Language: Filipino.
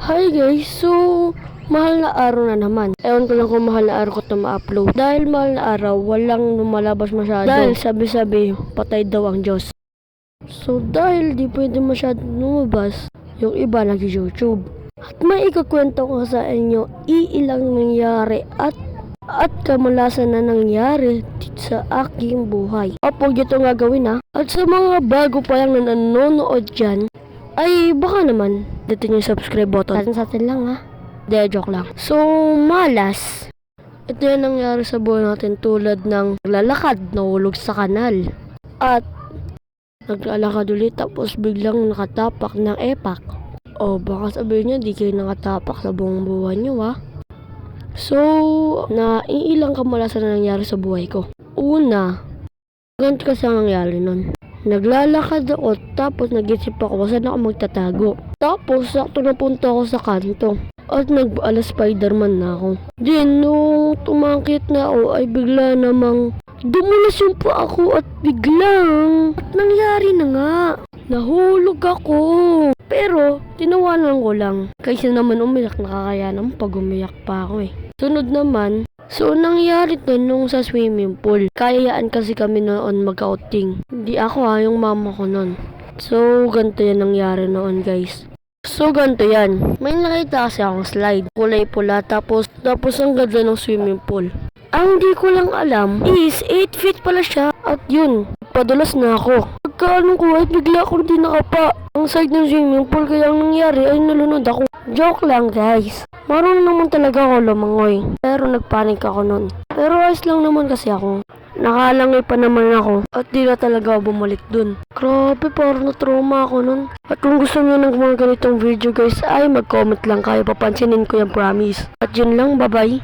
Hi guys, so mahal na araw na naman. Ewan ko lang kung mahal na araw ko ito ma-upload. Dahil mahal na araw, walang lumalabas masyado. Dahil sabi-sabi, patay daw ang Diyos. So dahil di pwede masyado lumabas, yung iba nag-YouTube. At may ikakwento ko sa inyo, iilang nangyari at kamalasan na nangyari sa aking buhay. Opo, ito nga gawin ha. At sa mga bago pa lang na nanonood dyan, ay baka naman dito yung subscribe button. Sa atin lang ha. De, joke lang. So, malas. Ito yung nangyari sa buhay natin tulad ng naglalakad, nahulog sa kanal. At naglalakad ulit tapos biglang nakatapak ng epak. O baka sabihin nyo, di kayo nakatapak sa buong buhay nyo ha. So, iilang kamalasan na nangyari sa buhay ko. Una, ganito kasi ang nangyari nun. Naglalakad ako, tapos nag-isip ako saan ako magtatago. Tapos, sakto napunta ako sa kanto. At nag-ala Spider-Man na ako. Then, nung tumangkit na ako, ay bigla namang dumulas yung pa ako at biglang nangyari na nga. Nahulog ako. Pero, tinawanan ko lang. Kaysa naman umiyak, nakakaya naman pag umiyak pa ako eh. Sunod naman, so nangyari to nung sa swimming pool. Kayaan kasi kami noon mag-outing. Hindi ako ha, yung mama ko noon. So, ganito yan nangyari noon guys. So, ganito yan. May nakita kasi akong slide. Kulay pula, tapos ang ganda ng swimming pool. Ang di ko lang alam is 8 feet pala siya. At yun, padulas na ako. Pagkaano ko ay bigla akong di nakapa. Ang side ng swimming pool, kaya ang nangyari ay nalunod ako. Joke lang guys. Marunong naman talaga ako lumangoy. Pero nagpanik ako nun. Pero ayos lang naman kasi ako. Nakalangoy pa naman ako. At di na talaga ako bumalik dun. Grabe, parang na-trauma ako nun. At kung gusto nyo ng mga ganitong video guys, ay mag-comment lang kayo. Papansinin ko yung promise. At yun lang, bye-bye.